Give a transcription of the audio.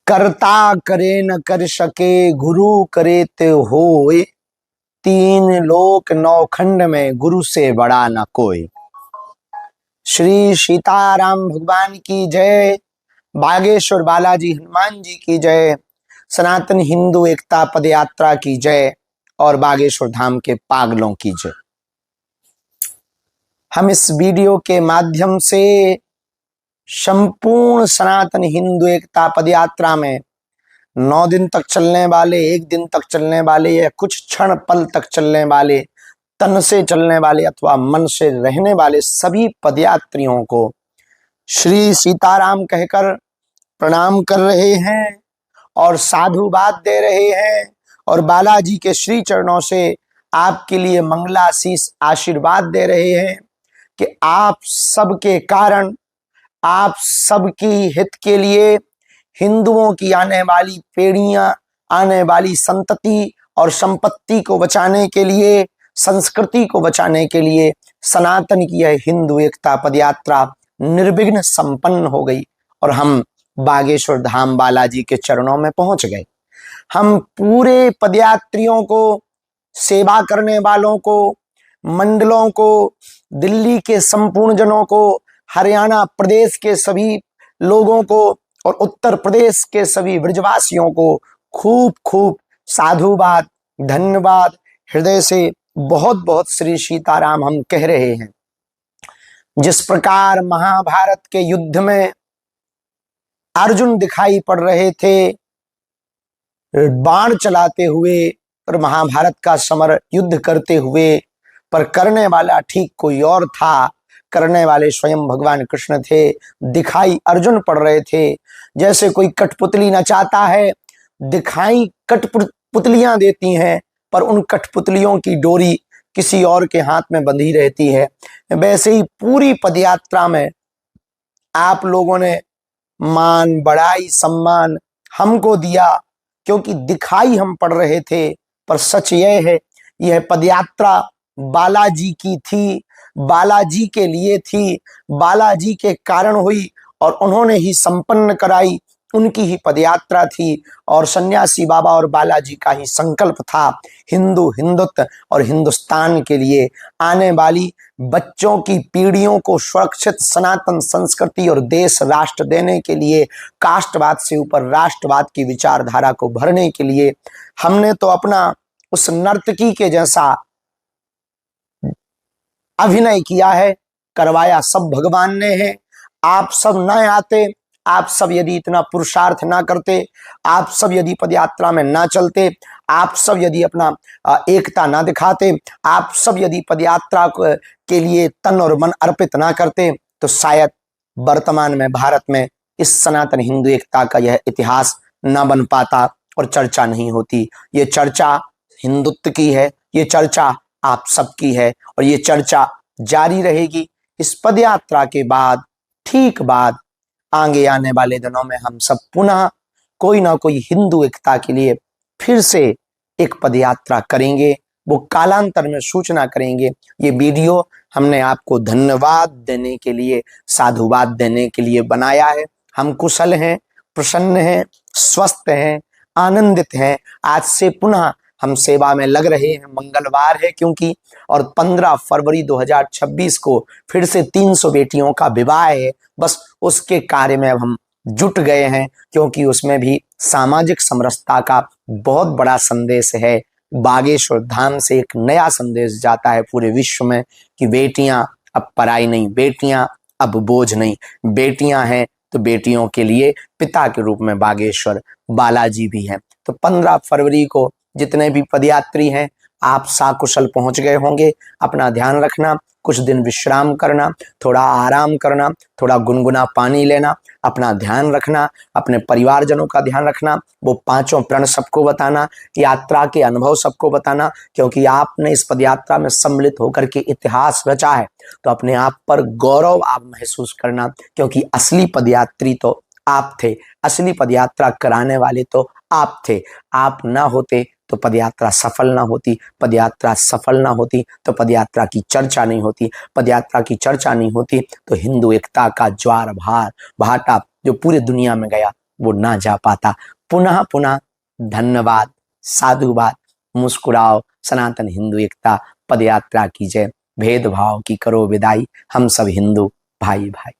करता करे न कर सके गुरु करे ते होए, तीन लोक नौखंड में गुरु से बड़ा न कोई। श्री सीताराम भगवान की जय, बागेश्वर बालाजी हनुमान जी की जय, सनातन हिंदू एकता पदयात्रा की जय और बागेश्वर धाम के पागलों की जय। हम इस वीडियो के माध्यम से संपूर्ण सनातन हिंदू एकता पदयात्रा में 9 दिन तक चलने वाले, 1 दिन तक चलने वाले या कुछ क्षण पल तक चलने वाले, तन से चलने वाले अथवा मन से रहने वाले सभी पदयात्रियों को श्री सीताराम कहकर प्रणाम कर रहे हैं और साधुवाद दे रहे हैं और बालाजी के श्री चरणों से आपके लिए मंगलाशीष आशीर्वाद दे रहे हैं कि आप सबके कारण, आप सबकी हित के लिए हिंदुओं की आने वाली पीढ़ियां, आने वाली संतति और संपत्ति को बचाने के लिए, संस्कृति को बचाने के लिए सनातन की यह हिंदू एकता पदयात्रा निर्विघ्न संपन्न हो गई और हम बागेश्वर धाम बालाजी के चरणों में पहुंच गए। हम पूरे पदयात्रियों को, सेवा करने वालों को, मंडलों को, दिल्ली के संपूर्ण जनों को, हरियाणा प्रदेश के सभी लोगों को और उत्तर प्रदेश के सभी ब्रजवासियों को खूब खूब साधुवाद, धन्यवाद, हृदय से बहुत बहुत श्री सीताराम हम कह रहे हैं। जिस प्रकार महाभारत के युद्ध में अर्जुन दिखाई पड़ रहे थे बाण चलाते हुए और महाभारत का समर युद्ध करते हुए, पर करने वाला ठीक कोई और था, करने वाले स्वयं भगवान कृष्ण थे, दिखाई अर्जुन पड़ रहे थे। जैसे कोई कठपुतली नचाता है, दिखाई कठपुतलियां देती हैं, पर उन कठपुतलियों की डोरी किसी और के हाथ में बंधी रहती है। वैसे ही पूरी पदयात्रा में आप लोगों ने मान, बड़ाई, सम्मान हमको दिया, क्योंकि दिखाई हम पड़ रहे थे, पर सच यह है यह पदयात्रा बालाजी की थी, बालाजी के लिए थी, बालाजी के कारण हुई और उन्होंने ही संपन्न कराई, उनकी ही पदयात्रा थी और सन्यासी बाबा और बालाजी का ही संकल्प था हिंदू, हिंदुत्व और हिंदुस्तान के लिए आने वाली बच्चों की पीढ़ियों को सुरक्षित सनातन संस्कृति और देश राष्ट्र देने के लिए, कास्टवाद से ऊपर राष्ट्रवाद की विचारधारा को भरने के लिए हमने तो अपना उस नर्तकी के जैसा अभिनय किया है, करवाया सब भगवान ने है। आप सब न आते, आप सब यदि इतना पुरुषार्थ ना करते, आप सब यदि पदयात्रा में ना चलते, आप सब यदि अपना एकता ना दिखाते, आप सब यदि पदयात्रा के लिए तन और मन अर्पित ना करते, तो शायद वर्तमान में भारत में इस सनातन हिंदू एकता का यह इतिहास ना बन पाता और चर्चा नहीं होती। ये चर्चा हिंदुत्व की है, ये चर्चा आप सबकी है और ये चर्चा जारी रहेगी। इस पदयात्रा के बाद, ठीक बाद, आगे आने वाले दिनों में हम सब पुनः कोई ना कोई हिंदू एकता के लिए फिर से एक पदयात्रा करेंगे, वो कालांतर में सूचना करेंगे। ये वीडियो हमने आपको धन्यवाद देने के लिए, साधुवाद देने के लिए बनाया है। हम कुशल हैं, प्रसन्न हैं, स्वस्थ हैं, आनंदित हैं। आज से पुनः हम सेवा में लग रहे हैं। मंगलवार है क्योंकि, और 15 फरवरी 2026 को फिर से 300 बेटियों का विवाह है। बस उसके कार्य में अब हम जुट गए हैं, क्योंकि उसमें भी सामाजिक समरसता का बहुत बड़ा संदेश है। बागेश्वर धाम से एक नया संदेश जाता है पूरे विश्व में कि बेटियां अब पराई नहीं, बेटियां अब बोझ नहीं, बेटियां हैं तो बेटियों के लिए पिता के रूप में बागेश्वर बालाजी भी हैं। तो 15 फरवरी को जितने भी पदयात्री हैं आप साकुशल पहुंच गए होंगे। अपना ध्यान रखना, कुछ दिन विश्राम करना, थोड़ा आराम करना, थोड़ा गुनगुना पानी लेना, अपना ध्यान रखना, अपने परिवारजनों का ध्यान रखना, वो 5 प्रण सबको बताना, यात्रा के अनुभव सबको बताना, क्योंकि आपने इस पदयात्रा में सम्मिलित होकर के इतिहास रचा है। तो अपने आप पर गौरव आप महसूस करना, क्योंकि असली पदयात्री तो आप थे, असली पदयात्रा कराने वाले तो आप थे। आप ना होते तो पदयात्रा सफल ना होती, पदयात्रा सफल ना होती तो पदयात्रा की चर्चा नहीं होती, पदयात्रा की चर्चा नहीं होती तो हिंदू एकता का ज्वार भाटा जो पूरी दुनिया में गया वो ना जा पाता। पुनः पुनः धन्यवाद, साधुवाद, मुस्कुराओ, सनातन हिंदू एकता पद यात्रा की जय, भेदभाव की करो विदाई, हम सब हिंदू भाई भाई।